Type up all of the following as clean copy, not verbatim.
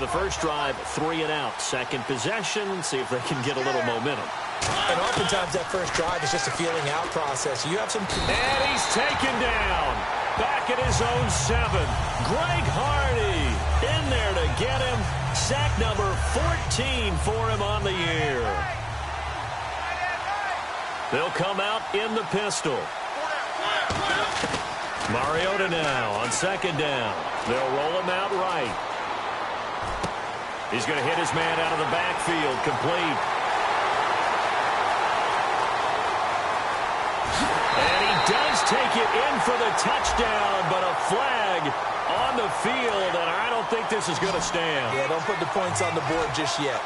And the first drive, 3 and out. Second possession, see if they can get a little momentum. And oftentimes that first drive is just a feeling out process. You have some... And he's taken down. Back at his own 7. Greg Hardy in there to get him. Sack number 14 for him on the year. They'll come out in the pistol. Mariota now on second down. They'll roll him out right. He's going to hit his man out of the backfield. Complete. And he does take it in for the touchdown, but a flag on the field, and I don't think this is going to stand. Yeah, don't put the points on the board just yet.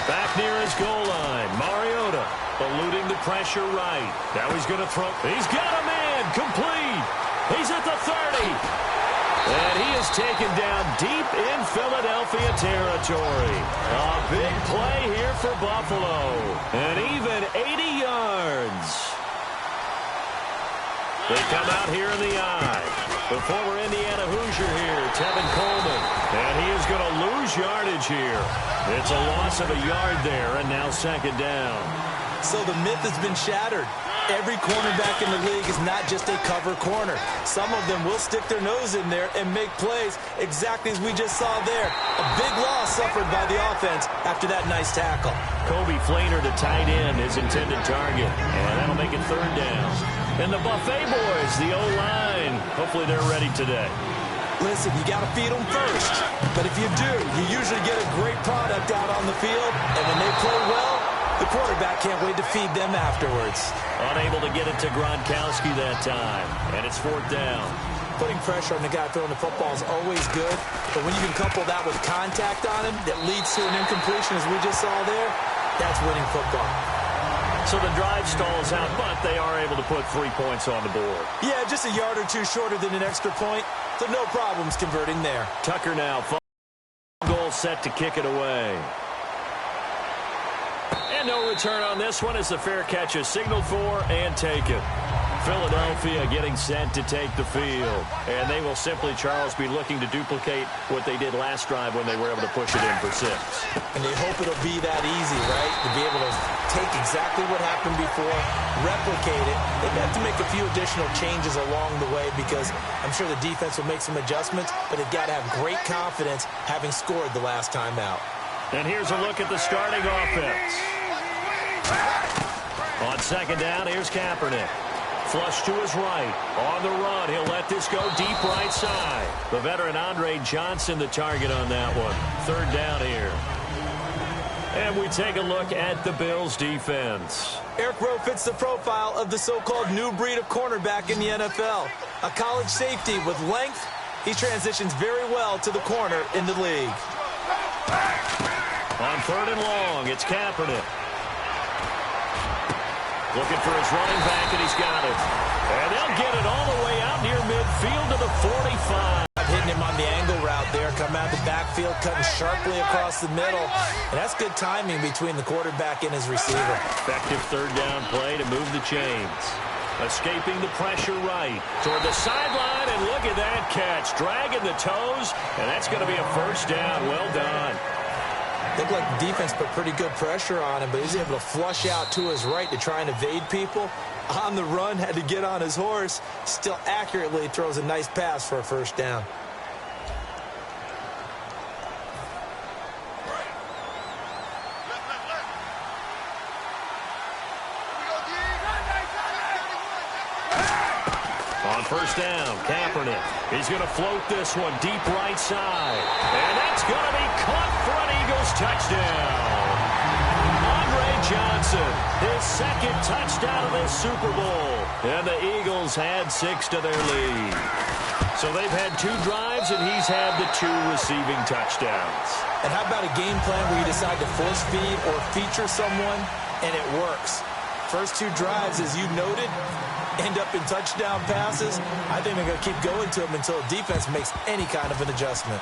Back near his goal line, Mariota eluding the pressure right. Now he's going to throw. He's got a man. Complete. He's at the 30. And he is taken down deep in Philadelphia territory. A big play here for Buffalo. And even 80 yards. They come out here in the eye. The former Indiana Hoosier here, Tevin Coleman. And he is going to lose yardage here. It's a loss of a yard there, and now second down. So the myth has been shattered. Every cornerback in the league is not just a cover corner. Some of them will stick their nose in there and make plays exactly as we just saw there. A big loss suffered by the offense after that nice tackle. Kobe Fleener, the tight end, his intended target. And that'll make it third down. And the Buffet boys, the O-line, hopefully they're ready today. Listen, you got to feed them first. But if you do, you usually get a great product out on the field. And when they play well, the quarterback can't wait to feed them afterwards. Unable to get it to Gronkowski that time. And it's fourth down. Putting pressure on the guy throwing the football is always good. But when you can couple that with contact on him that leads to an incompletion as we just saw there, that's winning football. So the drive stalls out, but they are able to put 3 points on the board. Yeah, just a yard or two shorter than an extra point. So no problems converting there. Tucker now, goal set to kick it away. And no return on this one as the fair catch is signaled for and taken. Philadelphia getting set to take the field. And they will simply, Charles, be looking to duplicate what they did last drive when they were able to push it in for 6. And they hope it'll be that easy, right? To be able to take exactly what happened before, replicate it. They've got to make a few additional changes along the way because I'm sure the defense will make some adjustments, but they've got to have great confidence having scored the last time out. And here's a look at the starting offense. On second down, here's Kaepernick. Flush to his right. On the run, he'll let this go deep right side. The veteran Andre Johnson, the target on that one. Third down here. And we take a look at the Bills' defense. Eric Rowe fits the profile of the so-called new breed of cornerback in the NFL. A college safety with length, he transitions very well to the corner in the league. On third and long, it's Kaepernick. Looking for his running back, and he's got it. And they'll get it all the way out near midfield to the 45. Hitting him on the angle route there, coming out of the backfield, cutting sharply across the middle. And that's good timing between the quarterback and his receiver. Effective third down play to move the chains. Escaping the pressure right toward the sideline, and look at that catch. Dragging the toes, and that's going to be a first down. Well done. Looked like the defense put pretty good pressure on him, but he was able to flush out to his right to try and evade people. On the run, had to get on his horse. Still accurately throws a nice pass for a first down. On first down, Kaepernick. He's going to float this one deep right side. And that's going to be caught for an Eagles touchdown. Andre Johnson, his second touchdown of this Super Bowl. And the Eagles had 6 to their lead. So they've had 2 drives, and he's had the 2 receiving touchdowns. And how about a game plan where you decide to force feed or feature someone, and it works? First 2 drives, as you noted, end up in touchdown passes. I think they're going to keep going to them until the defense makes any kind of an adjustment.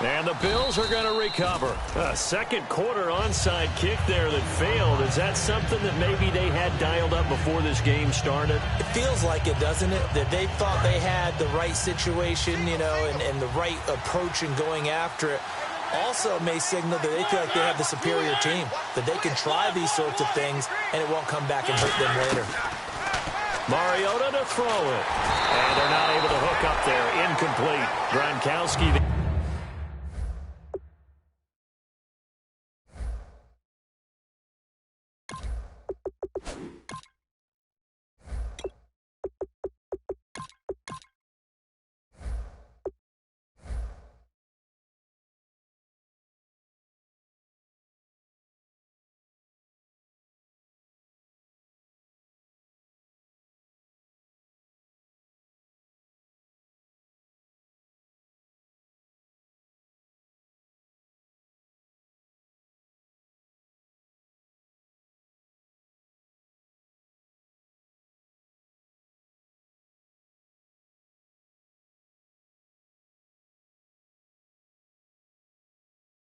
And the Bills are going to recover. A second quarter onside kick there that failed. Is that something that maybe they had dialed up before this game started? It feels like it, doesn't it? That they thought they had the right situation, you know, and the right approach in going after it. Also may signal that they feel like they have the superior team, that they can try these sorts of things and it won't come back and hurt them later. Mariota to throw it. And they're not able to hook up there. Incomplete. Gronkowski.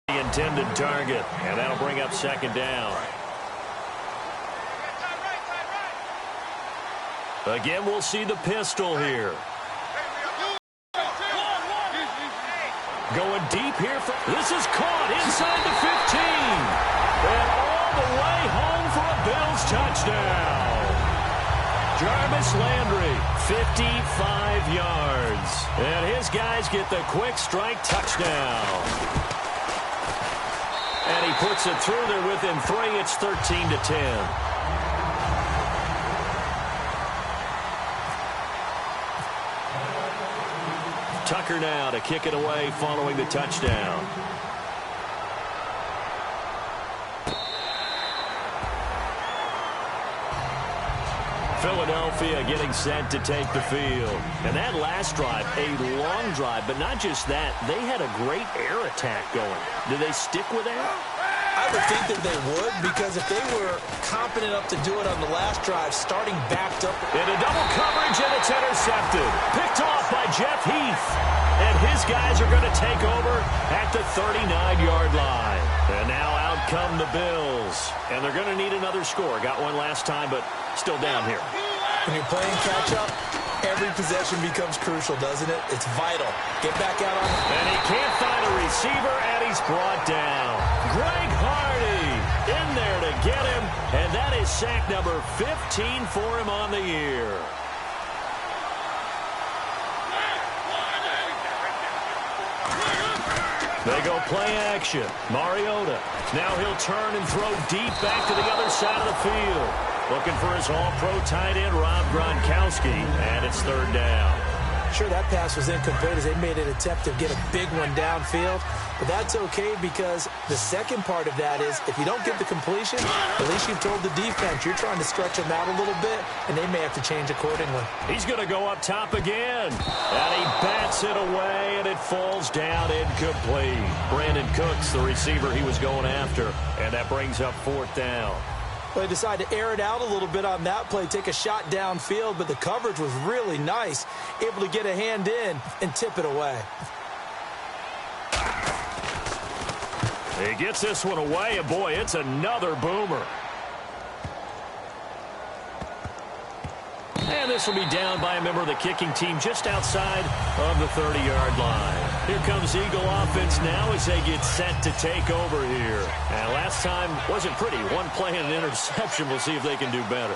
The intended target, and that'll bring up second down. Again, we'll see the pistol here. Going deep here. This is caught inside the 15. And all the way home for a Bills touchdown. Jarvis Landry, 55 yards. And his guys get the quick strike touchdown. And he puts it through there within 3. It's 13-10. Tucker now to kick it away following the touchdown. Philadelphia getting set to take the field. And that last drive, a long drive, but not just that. They had a great air attack going. Do they stick with that? I would think that they would, because if they were competent enough to do it on the last drive, starting backed up. Into double coverage, and it's intercepted. Picked off by Jeff Heath. And his guys are going to take over at the 39-yard line. And now out come the Bills. And they're going to need another score. Got one last time, but still down here. When you're playing catch-up, every possession becomes crucial, doesn't it? It's vital. Get back out on it. And he can't find a receiver, and he's brought down. Greg Hardy in there to get him. And that is sack number 15 for him on the year. They go play action. Mariota. Now he'll turn and throw deep back to the other side of the field. Looking for his all-pro tight end, Rob Gronkowski, and it's third down. Sure, that pass was incomplete as they made an attempt to get a big one downfield, but that's okay because the second part of that is if you don't get the completion, at least you've told the defense you're trying to stretch them out a little bit, and they may have to change accordingly. He's going to go up top again, and he bats it away, and it falls down incomplete. Brandon Cooks, the receiver he was going after, and that brings up fourth down. Well, they decided to air it out a little bit on that play, take a shot downfield, but the coverage was really nice, able to get a hand in and tip it away. He gets this one away, and boy, it's another boomer. And this will be down by a member of the kicking team just outside of the 30-yard line. Here comes Eagle offense now as they get set to take over here. And last time wasn't pretty. One play and an interception. We'll see if they can do better.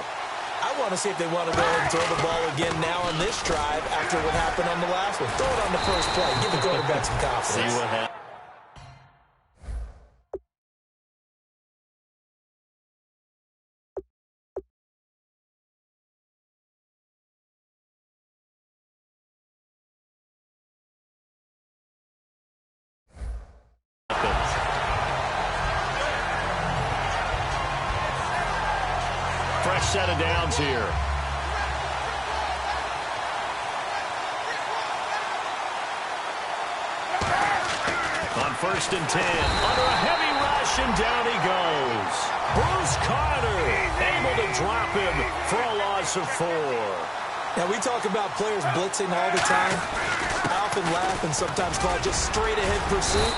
I want to see if they want to go ahead and throw the ball again now on this drive after what happened on the last one. Throw it on the first play. Give the quarterback some confidence. See what happens. Fresh set of downs here. On 1st and 10, under a heavy rush, and down he goes. Bruce Carter able to drop him for a loss of 4. Now, we talk about players blitzing all the time. How often laugh and sometimes call it just straight-ahead pursuit.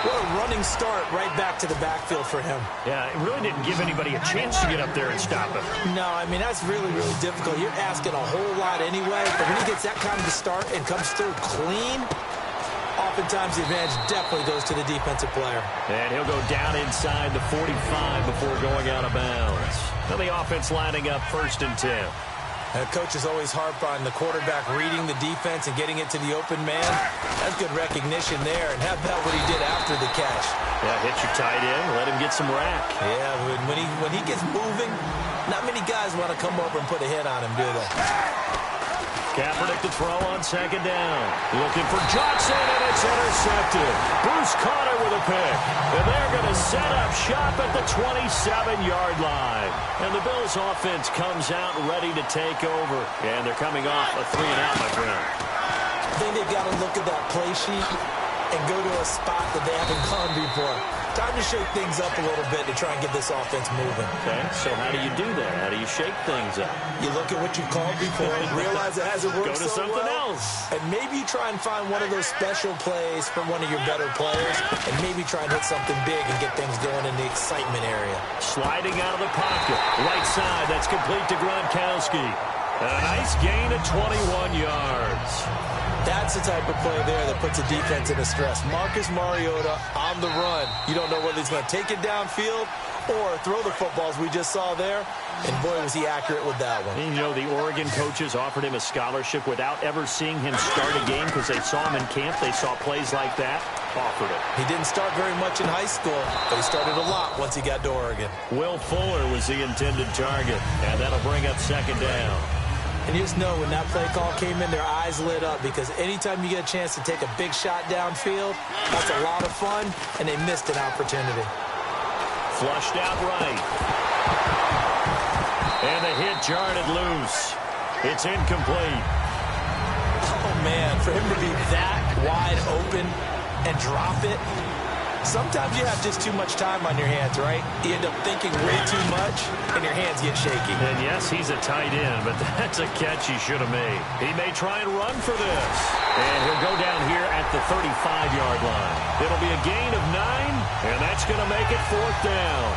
What a running start right back to the backfield for him. Yeah, it really didn't give anybody a chance to get up there and stop him. No, I mean, that's really, really difficult. You're asking a whole lot anyway, but when he gets that kind of a start and comes through clean, oftentimes the advantage definitely goes to the defensive player. And he'll go down inside the 45 before going out of bounds. Now the offense lining up 1st and 10. Coaches always harp on the quarterback reading the defense and getting it to the open man. That's good recognition there. And how about what he did after the catch? Yeah, hit your tight end, let him get some rack. Yeah, when he gets moving, not many guys want to come over and put a hit on him, do they? Kaepernick to throw on 2nd down. Looking for Johnson, and it's intercepted. Bruce Conner with a pick. And they're going to set up shop at the 27-yard line. And the Bills offense comes out ready to take over. And they're coming off a 3-and-out, my friend. I think they've got to look at that play sheet and go to a spot that they haven't gone before. Time to shake things up a little bit to try and get this offense moving. Okay, so how do you do that? How do you shake things up? You look at what you called before, realize it hasn't worked so well. Go to something else. And maybe you try and find one of those special plays from one of your better players, and maybe try and hit something big and get things going in the excitement area. Sliding out of the pocket. Right side, that's complete to Gronkowski. A nice gain of 21 yards. That's the type of play there that puts a defense in a stress. Marcus Mariota on the run. You don't know whether he's going to take it downfield or throw the footballs we just saw there. And boy, was he accurate with that one. And you know, the Oregon coaches offered him a scholarship without ever seeing him start a game because they saw him in camp. They saw plays like that. Offered it. He didn't start very much in high school, but he started a lot once he got to Oregon. Will Fuller was the intended target, and that'll bring up 2nd down. And you just know when that play call came in, their eyes lit up because anytime you get a chance to take a big shot downfield, that's a lot of fun, and they missed an opportunity. Flushed out right. And the hit jarred it loose. It's incomplete. Oh, man, for him to be that wide open and drop it, sometimes you have just too much time on your hands, right? You end up thinking way too much, and your hands get shaky. And yes, he's a tight end, but that's a catch he should have made. He may try and run for this. And he'll go down here at the 35-yard line. It'll be a gain of 9, and that's going to make it 4th down.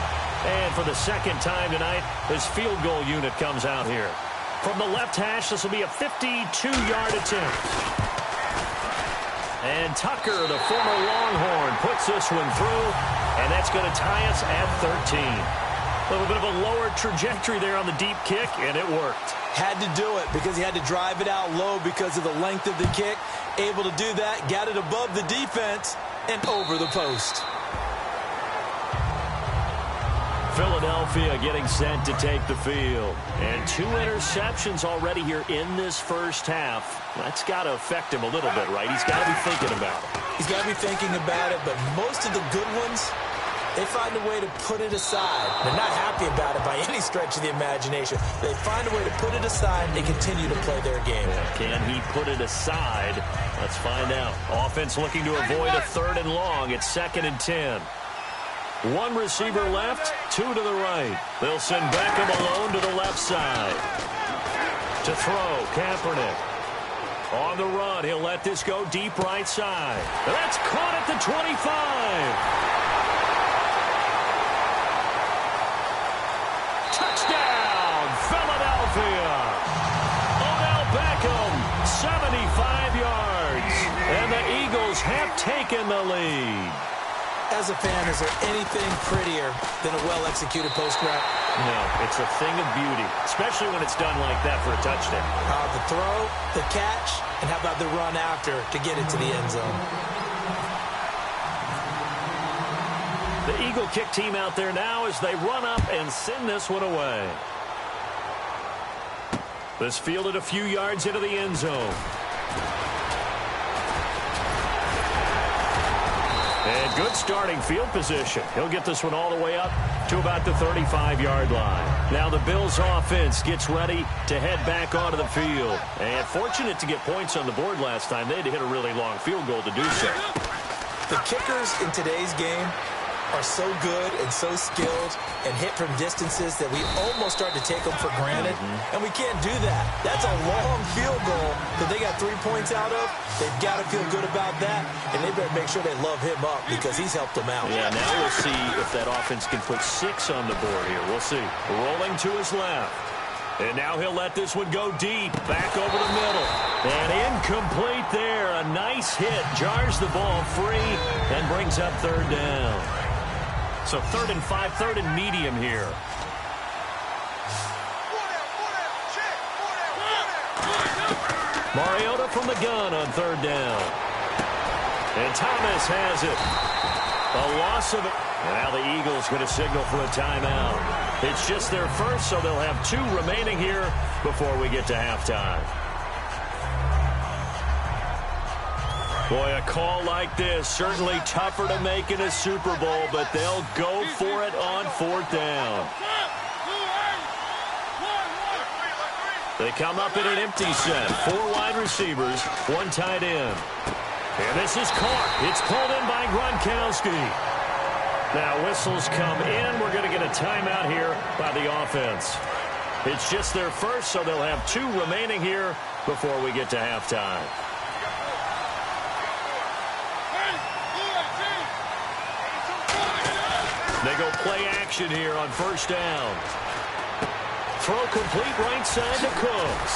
And for the 2nd time tonight, his field goal unit comes out here. From the left hash, this will be a 52-yard attempt. And Tucker, the former Longhorn, puts this one through, and that's going to tie us at 13. A little bit of a lower trajectory there on the deep kick, and it worked. Had to do it because he had to drive it out low because of the length of the kick. Able to do that, got it above the defense, and over the post. Philadelphia getting set to take the field. And 2 interceptions already here in this first half. That's got to affect him a little bit, right? He's got to be thinking about it. He's got to be thinking about it, but most of the good ones, they find a way to put it aside. They're not happy about it by any stretch of the imagination. They find a way to put it aside and continue to play their game. Can he put it aside? Let's find out. Offense looking to avoid a 3rd and long. It's 2nd and 10. 1 receiver left, 2 to the right. They'll send Beckham alone to the left side. To throw, Kaepernick. On the run, he'll let this go deep right side. That's caught at the 25. Touchdown, Philadelphia. Odell Beckham, 75 yards. And the Eagles have taken the lead. As a fan, is there anything prettier than a well-executed post route? No, it's a thing of beauty, especially when it's done like that for a touchdown. The throw, the catch, and how about the run after to get it to the end zone? The Eagle kick team out there now as they run up and send this one away. This fielded a few yards into the end zone. And good starting field position. He'll get this one all the way up to about the 35-yard line. Now the Bills offense gets ready to head back onto the field. And fortunate to get points on the board last time. They had to hit a really long field goal to do so. The kickers in today's game, are so good and so skilled and hit from distances that we almost start to take them for granted, and we can't do that. That's a long field goal that they got 3 points out of. They've got to feel good about that, and they better make sure they love him up because he's helped them out. Yeah, now we'll see if that offense can put 6 on the board here. We'll see. Rolling to his left. And now he'll let this one go deep. Back over the middle. And incomplete there. A nice hit. Jars the ball free and brings up third down. So 3rd and 5, 3rd and medium here. Mariota from the gun on 3rd down. And Thomas has it. A loss of it. And now the Eagles going to signal for a timeout. It's just their first, so they'll have 2 remaining here before we get to halftime. Boy, a call like this, certainly tougher to make in a Super Bowl, but they'll go for it on 4th down. They come up in an empty set. 4 wide receivers, 1 tight end. And this is caught. It's pulled in by Gronkowski. Now whistles come in. We're going to get a timeout here by the offense. It's just their first, so they'll have 2 remaining here before we get to halftime. They go play action here on 1st down. Throw complete right side to Cooks.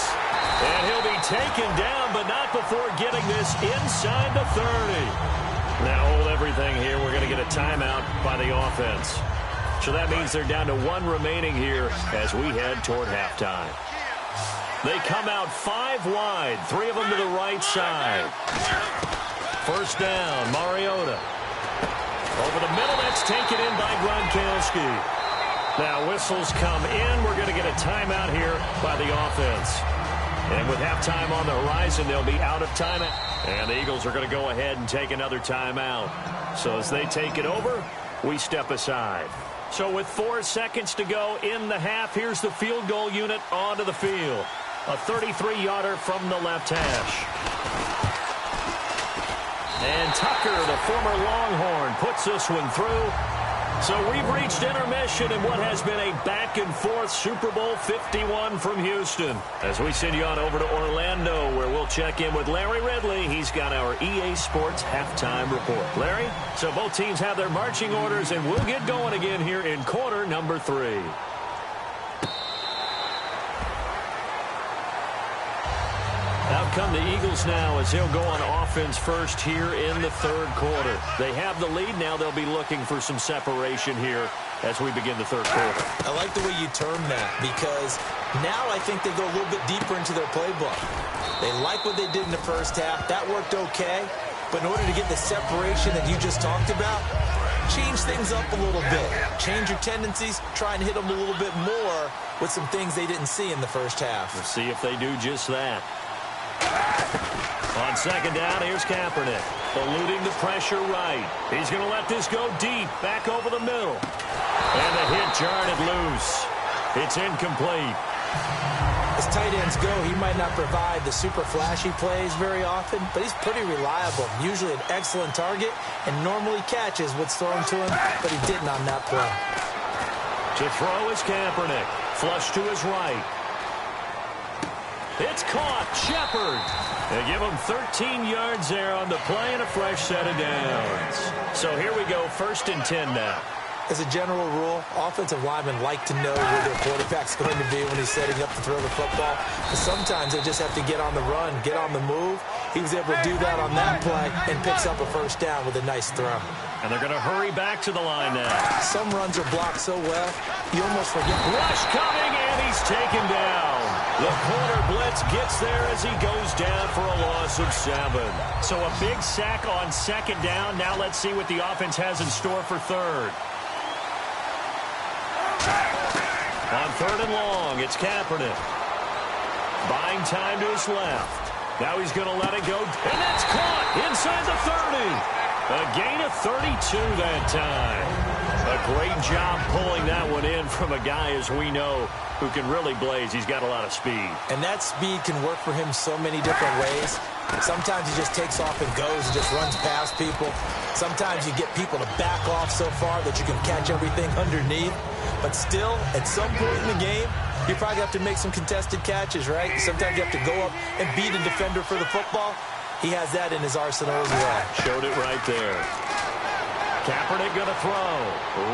And he'll be taken down, but not before getting this inside the 30. Now hold everything here. We're going to get a timeout by the offense. So that means they're down to 1 remaining here as we head toward halftime. They come out 5 wide, 3 of them to the right side. 1st down, Mariota. Over the middle, that's taken in by Gronkowski. Now whistles come in. We're going to get a timeout here by the offense. And with halftime on the horizon, they'll be out of timeout. And the Eagles are going to go ahead and take another timeout. So as they take it over, we step aside. So with 4 seconds to go in the half, here's the field goal unit onto the field. A 33-yarder from the left hash. And Tucker, the former Longhorn, puts this one through. So we've reached intermission in what has been a back-and-forth Super Bowl 51 from Houston. As we send you on over to Orlando, where we'll check in with Larry Ridley. He's got our EA Sports halftime report. Larry, so both teams have their marching orders, and we'll get going again here in quarter number 3. Out come the Eagles now as they'll go on offense first here in the 3rd quarter. They have the lead. Now they'll be looking for some separation here as we begin the 3rd quarter. I like the way you term that because now I think they go a little bit deeper into their playbook. They like what they did in the first half. That worked okay. But in order to get the separation that you just talked about, change things up a little bit. Change your tendencies. Try and hit them a little bit more with some things they didn't see in the first half. We'll see if they do just that. On 2nd down, here's Kaepernick. Eluding the pressure right. He's going to let this go deep. Back over the middle. And the hit jarred it loose. It's incomplete. As tight ends go, he might not provide the super flashy plays very often, but he's pretty reliable. Usually an excellent target and normally catches what's thrown to him, but he didn't on that play. To throw is Kaepernick. Flush to his right. It's caught. Shepard. They give him 13 yards there on the play and a fresh set of downs. So here we go, 1st and 10 now. As a general rule, offensive linemen like to know where their quarterback's going to be when he's setting up to throw the football. But sometimes they just have to get on the run, get on the move. He was able to do that on that play and picks up a 1st down with a nice throw. And they're going to hurry back to the line now. Some runs are blocked so well, you almost forget. Rush coming, and he's taken down. The corner blitz gets there as he goes down for a loss of 7. So a big sack on 2nd down. Now let's see what the offense has in store for 3rd. On 3rd and long, it's Kaepernick. Buying time to his left. Now he's going to let it go. And that's caught inside the 30. A gain of 32 that time. A great job pulling that one in from a guy, as we know, who can really blaze. He's got a lot of speed. And that speed can work for him so many different ways. Sometimes he just takes off and goes and just runs past people. Sometimes you get people to back off so far that you can catch everything underneath. But still, at some point in the game, you probably have to make some contested catches, right? Sometimes you have to go up and beat a defender for the football. He has that in his arsenal as well. Showed it right there. Kaepernick going to throw.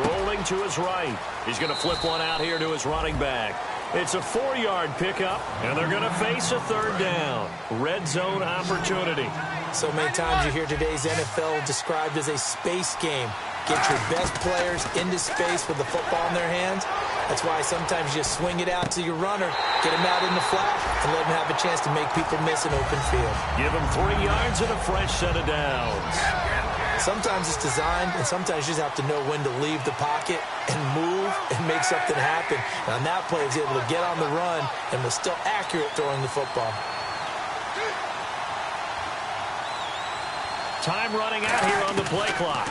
Rolling to his right. He's going to flip one out here to his running back. It's a 4-yard pickup, and they're going to face a third down. Red zone opportunity. So many times you hear today's NFL described as a space game. Get your best players into space with the football in their hands. That's why sometimes you just swing it out to your runner, get him out in the flat, and let him have a chance to make people miss an open field. Give him 3 yards and a fresh set of downs. Sometimes it's designed, and sometimes you just have to know when to leave the pocket and move and make something happen. And on that play, he was able to get on the run and was still accurate throwing the football. Time running out here on the play clock.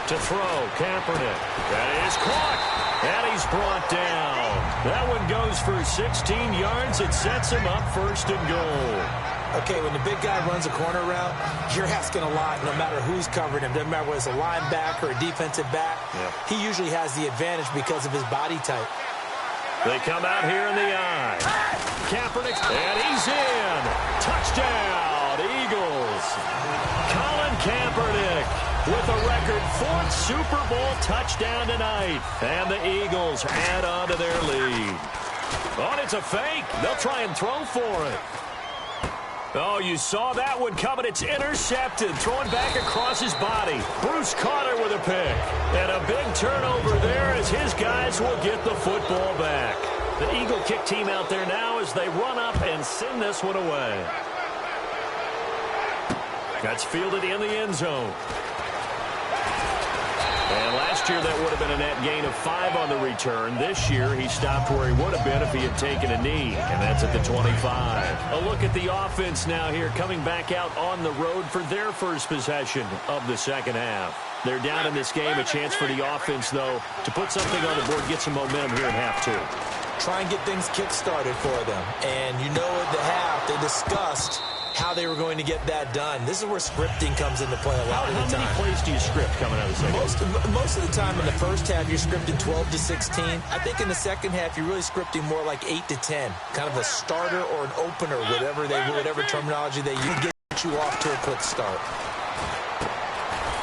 To throw, Kaepernick. That is caught, and he's brought down. That one goes for 16 yards. It sets him up first and goal. Okay, when the big guy runs a corner route, you're asking a lot no matter who's covering him. Doesn't matter whether it's a linebacker or a defensive back. He usually has the advantage because of his body type. They come out here in the eye. Kaepernick, and he's in. Touchdown, Eagles. Colin Kaepernick with a record 4th Super Bowl touchdown tonight. And the Eagles add on to their lead. Oh, and it's a fake. They'll try and throw for it. Oh, you saw that one coming. It's intercepted. Throwing back across his body. Bruce Carter with a pick. And a big turnover there as his guys will get the football back. The Eagle kick team out there now as they run up and send this one away. That's fielded in the end zone. And last year that would have been a net gain of 5 on the return. This year he stopped where he would have been if he had taken a knee, and that's at the 25. A look at the offense now here coming back out on the road for their first possession of the second half. They're down in this game. A chance for the offense, though, to put something on the board, get some momentum here in half 2. Try and get things kick-started for them. And you know at the half they discussed how they were going to get that done. This is where scripting comes into play a lot of the time. How many plays do you script coming out of the second? Most of the time in the first half, you're scripting 12 to 16. I think in the second half, you're really scripting more like 8 to 10. Kind of a starter or an opener, whatever terminology they use, get you off to a quick start.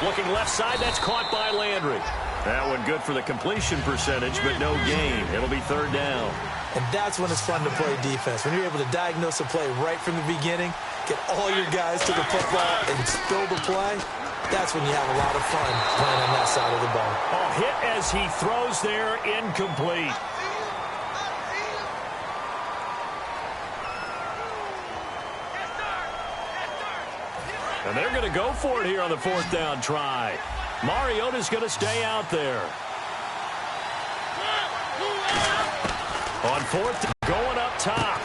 Looking left side, that's caught by Landry. That one good for the completion percentage, but no gain. It'll be third down. And that's when it's fun to play defense. When you're able to diagnose a play right from the beginning, get all your guys to the football and spill the play, that's when you have a lot of fun playing on that side of the ball. Oh, hit as he throws there, incomplete. And they're going to go for it here on the 4th down try. Mariota's going to stay out there. On 4th, going up top.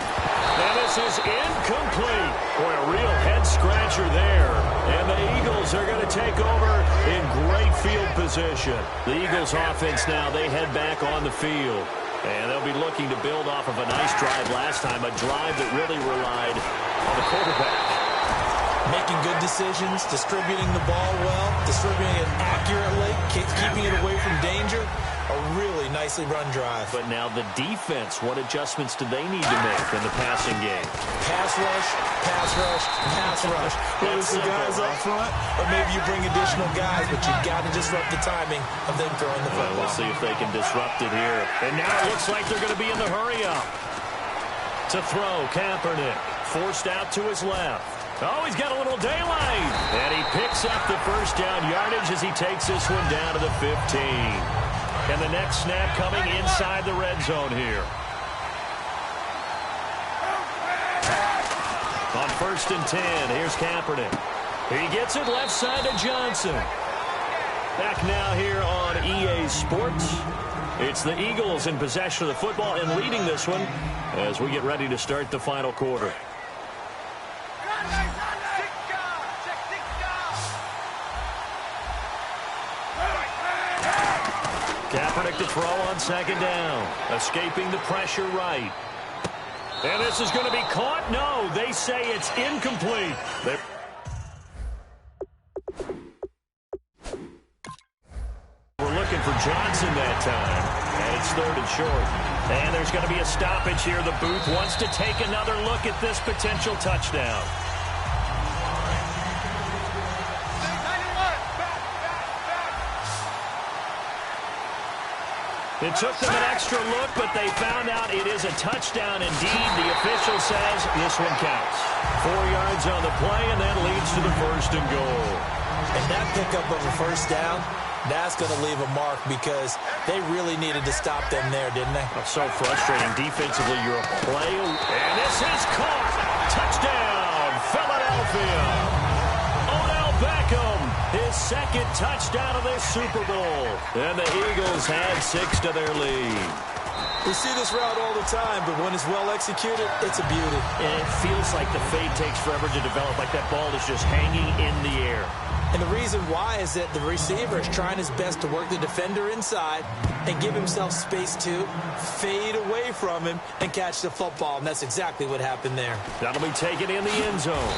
And this is incomplete. Boy, a real head-scratcher there. And the Eagles are going to take over in great field position. The Eagles offense now, they head back on the field. And they'll be looking to build off of a nice drive last time, a drive that really relied on the quarterback. Making good decisions, distributing the ball well, distributing it accurately, keeping it away from danger. A really nicely run drive. But now the defense, what adjustments do they need to make in the passing game? Pass rush, pass rush, pass rush. Whether it's the guys up front, or maybe you bring additional guys, but you've got to disrupt the timing of them throwing the football. We'll see if they can disrupt it here. And now it looks like they're going to be in the hurry-up. To throw, Kaepernick, forced out to his left. Oh, he's got a little daylight. And he picks up the first down yardage as he takes this one down to the 15. And the next snap coming inside the red zone here. On 1st and 10, here's Kaepernick. He gets it left side to Johnson. Back now here on EA Sports. It's the Eagles in possession of the football and leading this one as we get ready to start the final quarter. Kaepernick to throw on second down. Escaping the pressure right. And this is going to be caught. No, they say it's incomplete. We're looking for Johnson that time. And it's third and short. And there's going to be a stoppage here. The booth wants to take another look at this potential touchdown. It took them an extra look, but they found out it is a touchdown indeed. The official says this one counts. 4 yards on the play, and that leads to the first and goal. And that pickup of a first down, that's going to leave a mark because they really needed to stop them there, didn't they? That's so frustrating. Defensively, you're a play. And this is caught. Touchdown, Philadelphia. Odell Beckham, his second touchdown of this Super Bowl. And the Eagles had 6 to their lead. We see this route all the time, but when it's well executed, it's a beauty. And it feels like the fade takes forever to develop, like that ball is just hanging in the air. And the reason why is that the receiver is trying his best to work the defender inside and give himself space to fade away from him and catch the football. And that's exactly what happened there. That'll be taken in the end zone.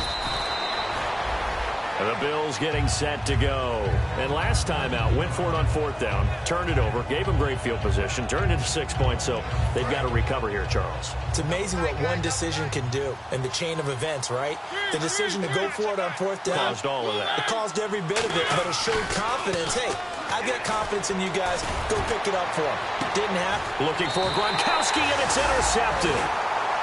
The Bills getting set to go. And last time out, went for it on fourth down, turned it over, gave them great field position, turned it to 6 points, so they've got to recover here, Charles. It's amazing what one decision can do in the chain of events, right? The decision to go for it on fourth down. Caused all of that. It caused every bit of it, but it showed confidence. Hey, I've got confidence in you guys. Go pick it up for him. Didn't happen. Looking for Gronkowski, and it's intercepted.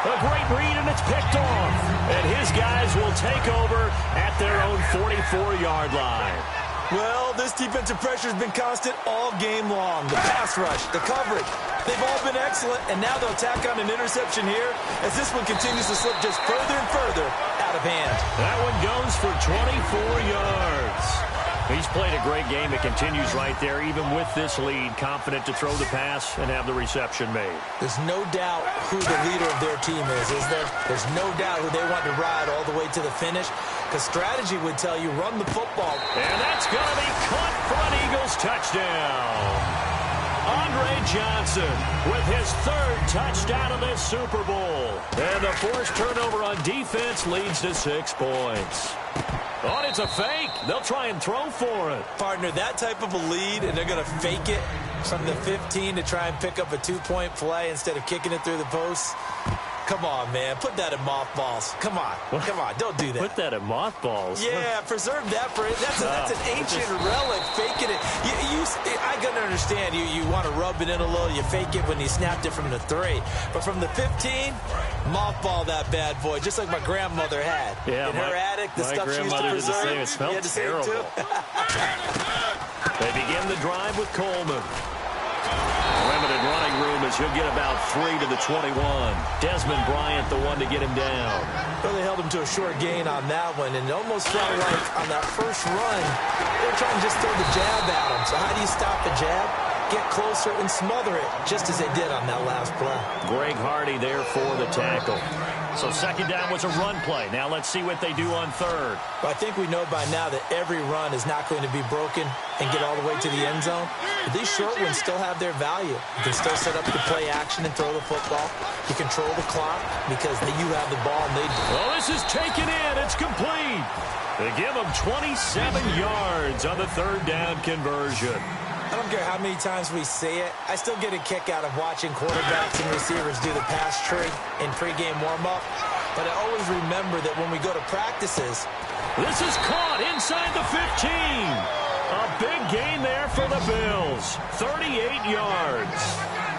A great read, and it's picked off. And his guys will take over at their own 44-yard line. Well, this defensive pressure has been constant all game long. The pass rush, the coverage, they've all been excellent, and now they'll tack on an interception here as this one continues to slip just further and further out of hand. That one goes for 24 yards. He's played a great game. It continues right there, even with this lead, confident to throw the pass and have the reception made. There's no doubt who the leader of their team is there? There's no doubt who they want to ride all the way to the finish, because strategy would tell you run the football. And that's going to be caught for an Eagles touchdown. Andre Johnson with his third touchdown of this Super Bowl. And the forced turnover on defense leads to 6 points. Oh, it's a fake. They'll try and throw for it. Partner, that type of a lead, and they're going to fake it from the 15 to try and pick up a 2-point play instead of kicking it through the posts. Come on, man. Put that in mothballs. Come on. Come on. Don't do that. Put that in mothballs? Yeah, preserve that for it. That's an ancient relic. Faking it. I got to understand. You want to rub it in a little. You fake it when you snapped it from the 3. But from the 15, mothball that bad boy, just like my grandmother had. Yeah, in her attic, the stuff she used to preserve. It smelled terrible. They begin the drive with Coleman. Limited running room as he'll get about 3 to the 21. Desmond Bryant, the one to get him down. Really held him to a short gain on that one, and it almost felt like on that first run, they were trying to just throw the jab at him. So how do you stop the jab? Get closer and smother it, just as they did on that last play. Greg Hardy there for the tackle. So second down was a run play. Now let's see what they do on third. Well, I think we know by now that every run is not going to be broken and get all the way to the end zone. But these short ones still have their value. You can still set up the play action and throw the football. You control the clock because you have the ball and they do. Well, this is taken in. It's complete. They give them 27 yards on the third down conversion. I don't care how many times we say it. I still get a kick out of watching quarterbacks and receivers do the pass tree in pregame warm-up. But I always remember that when we go to practices. This is caught inside the 15. A big gain there for the Bills. 38 yards.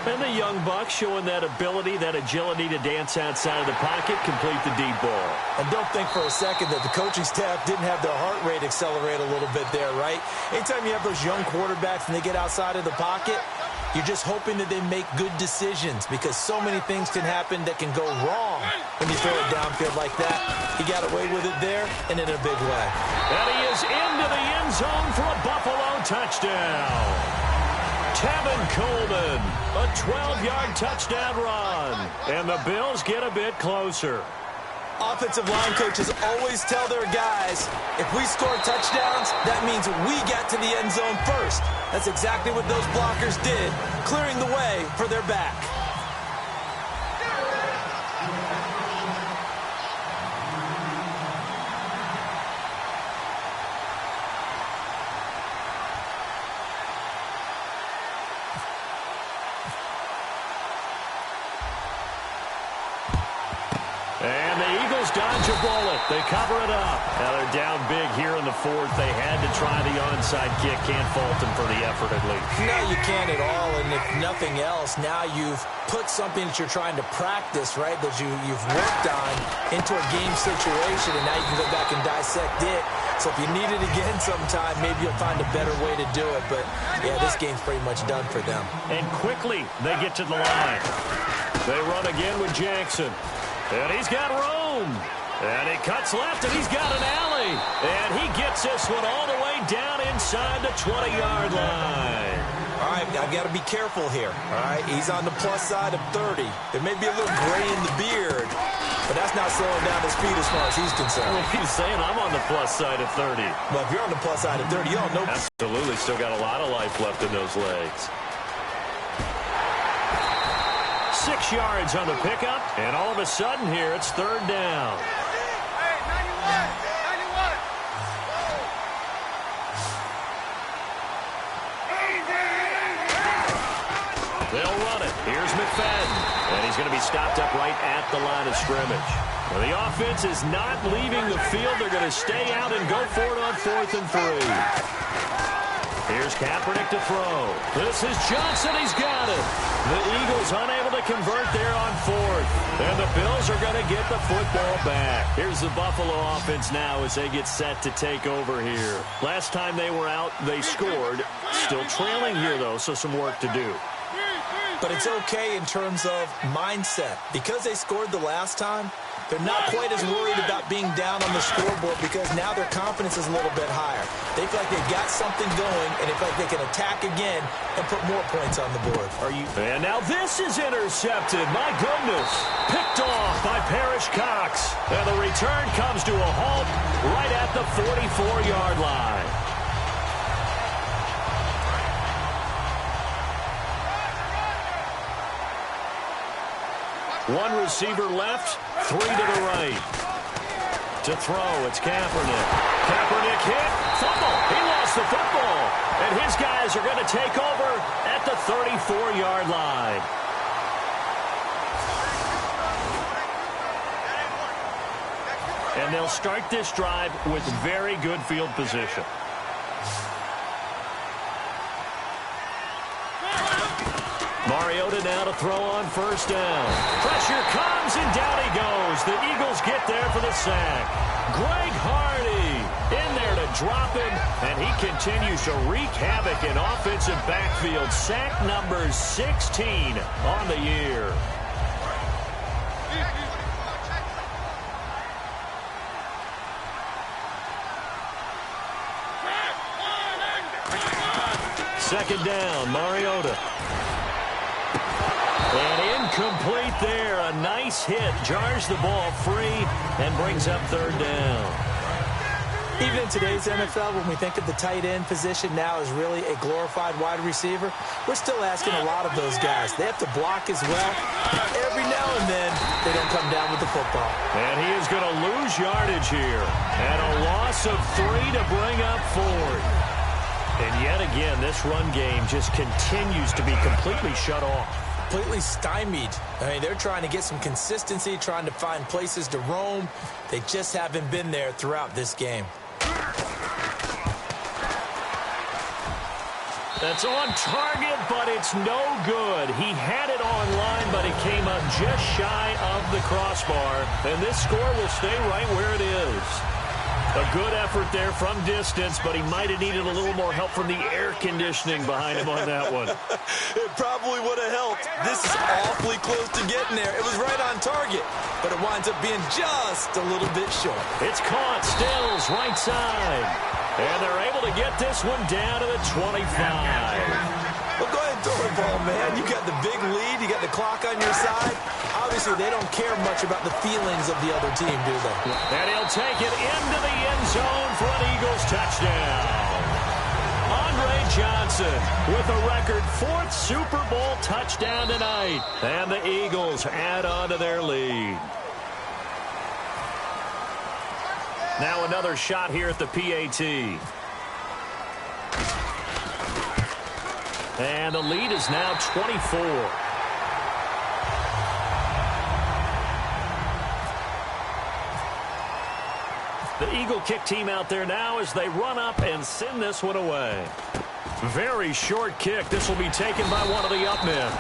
And the young buck showing that ability, that agility to dance outside of the pocket, complete the deep ball. And don't think for a second that the coaching staff didn't have their heart rate accelerate a little bit there, right? Anytime you have those young quarterbacks and they get outside of the pocket, you're just hoping that they make good decisions because so many things can happen that can go wrong when you throw it downfield like that. He got away with it there and in a big way. And he is into the end zone for a Buffalo touchdown. Tevin Coleman, a 12-yard touchdown run. And the Bills get a bit closer. Offensive line coaches always tell their guys, if we score touchdowns, that means we get to the end zone first. That's exactly what those blockers did, clearing the way for their back. And the Eagles dodge a bullet. They cover it up. Now they're down big here in the fourth. They had to try the onside kick. Can't fault them for the effort at least. No, you can't at all. And if nothing else, now you've put something that you're trying to practice, right, that you've worked on into a game situation, and now you can go back and dissect it. So if you need it again sometime, maybe you'll find a better way to do it. But, yeah, this game's pretty much done for them. And quickly they get to the line. They run again with Jackson. And he's got room. And he cuts left, and he's got an alley. And he gets this one all the way down inside the 20-yard line. All right, I've got to be careful here. All right, he's on the plus side of 30. There may be a little gray in the beard, but that's not slowing down his speed as far as he's concerned. Well, he's saying I'm on the plus side of 30. Well, if you're on the plus side of 30, you don't know. Absolutely, still got a lot of life left in those legs. 6 yards on the pickup, and all of a sudden here, it's third down. Hey, 91. They'll run it. Here's McFadden, and he's going to be stopped up right at the line of scrimmage. Well, the offense is not leaving the field. They're going to stay out and go for it on 4th and 3. Here's Kaepernick to throw. This is Johnson. He's got it. The Eagles unable to convert there on 4th. And the Bills are going to get the football back. Here's the Buffalo offense now as they get set to take over here. Last time they were out, they scored. Still trailing here, though, so some work to do. But it's okay in terms of mindset. Because they scored the last time, they're not quite as worried about being down on the scoreboard because now their confidence is a little bit higher. They feel like they've got something going, and they feel like they can attack again and put more points on the board. And now this is intercepted. My goodness. Picked off by Parrish Cox. And the return comes to a halt right at the 44-yard line. One receiver left, 3 to the right. To throw, it's Kaepernick. Kaepernick hit, fumble. He lost the football. And his guys are going to take over at the 34-yard line. And they'll start this drive with very good field position. Mariota now to throw on first down. Pressure comes, and down he goes. The Eagles get there for the sack. Greg Hardy in there to drop him, and he continues to wreak havoc in offensive backfield. Sack number 16 on the year. Second down, Mariota. And incomplete there. A nice hit. Jars the ball free and brings up third down. Even in today's NFL, when we think of the tight end position now as really a glorified wide receiver, we're still asking a lot of those guys. They have to block as well. Every now and then, they don't come down with the football. And he is going to lose yardage here. And a loss of 3 to bring up 4. And yet again, this run game just continues to be completely shut off. Completely stymied. I mean, they're trying to get some consistency, trying to find places to roam. They just haven't been there throughout this game. That's on target, but it's no good. He had it on line, but it came up just shy of the crossbar. And this score will stay right where it is. A good effort there from distance, but he might have needed a little more help from the air conditioning behind him on that one. It probably would have helped. This is awfully close to getting there. It was right on target, but it winds up being just a little bit short. It's caught. Stills right side. And they're able to get this one down to the 25. Well, go ahead and throw the ball, man. You got the big lead. You got the clock on your side. Obviously, they don't care much about the feelings of the other team, do they? And he'll take it into the end zone for an Eagles touchdown. Andre Johnson with a record 4th Super Bowl touchdown tonight. And the Eagles add on to their lead. Now another shot here at the PAT. And the lead is now 24. The Eagle kick team out there now as they run up and send this one away. Very short kick. This will be taken by one of the up men.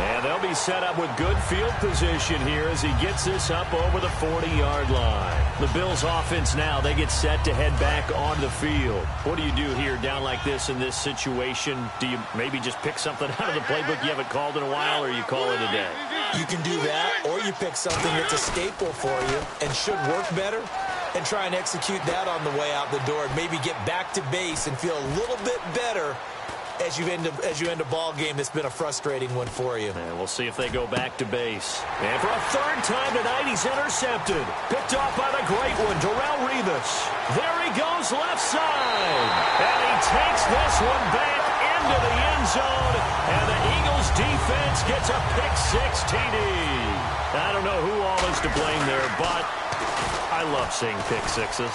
And they'll be set up with good field position here as he gets this up over the 40-yard line. The Bills offense now, they get set to head back on the field. What do you do here down like this in this situation? Do you maybe just pick something out of the playbook you haven't called in a while, or you call it a day? You can do that, or you pick something that's a staple for you and should work better and try and execute that on the way out the door and maybe get back to base and feel a little bit better as you end a ball game that's been a frustrating one for you. And we'll see if they go back to base. And for a 3rd time tonight, he's intercepted. Picked off by the great one, Darrelle Revis. There he goes left side. And he takes this one back into the end zone. And the Eagles defense gets a pick-6 TD. I don't know who all is to blame there, but I love seeing pick-6s.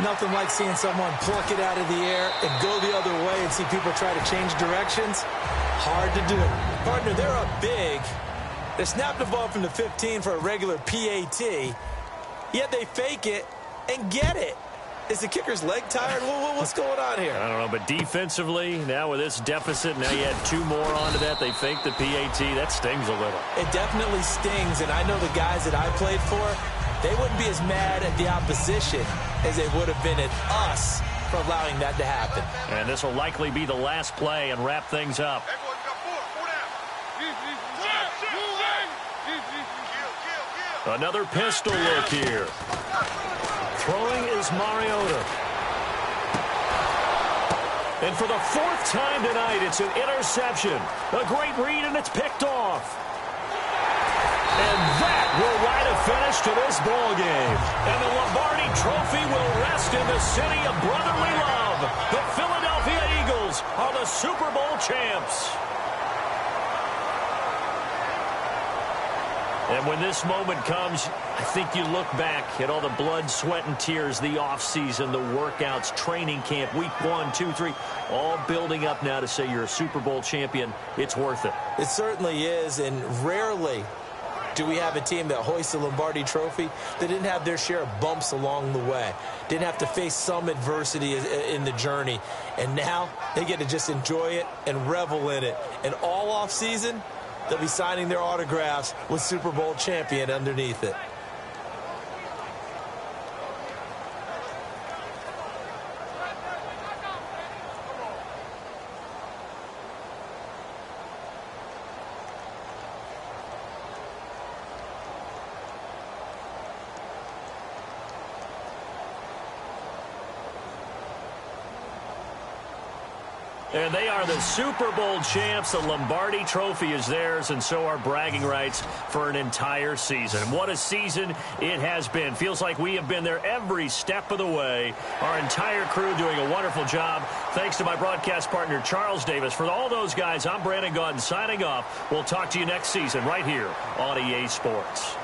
Nothing like seeing someone pluck it out of the air and go the other way and see people try to change directions. Hard to do. Partner, they're up big. They snapped the ball from the 15 for a regular PAT, yet they fake it and get it. Is the kicker's leg tired? What's going on here? I don't know, but defensively, now with this deficit, now you add 2 more onto that. They fake the PAT. That stings a little. It definitely stings, and I know the guys that I played for, they wouldn't be as mad at the opposition as they would have been at us for allowing that to happen. And this will likely be the last play and wrap things up. Another pistol look here. Throwing is Mariota. And for the 4th time tonight, it's an interception. A great read, and it's picked off. And that will write a finish to this ball game. And the Lombardi Trophy will rest in the city of brotherly love. The Philadelphia Eagles are the Super Bowl champs. And when this moment comes, I think you look back at all the blood, sweat, and tears, the offseason, the workouts, training camp, week 1, 2, 3, all building up now to say you're a Super Bowl champion. It's worth it. It certainly is, and rarely do we have a team that hoists the Lombardi Trophy that didn't have their share of bumps along the way, didn't have to face some adversity in the journey, and now they get to just enjoy it and revel in it. And all offseason, they'll be signing their autographs with Super Bowl champion underneath it. And they are the Super Bowl champs. The Lombardi Trophy is theirs, and so are bragging rights for an entire season. What a season it has been. Feels like we have been there every step of the way. Our entire crew doing a wonderful job. Thanks to my broadcast partner, Charles Davis. For all those guys, I'm Brandon Gaudin signing off. We'll talk to you next season right here on EA Sports.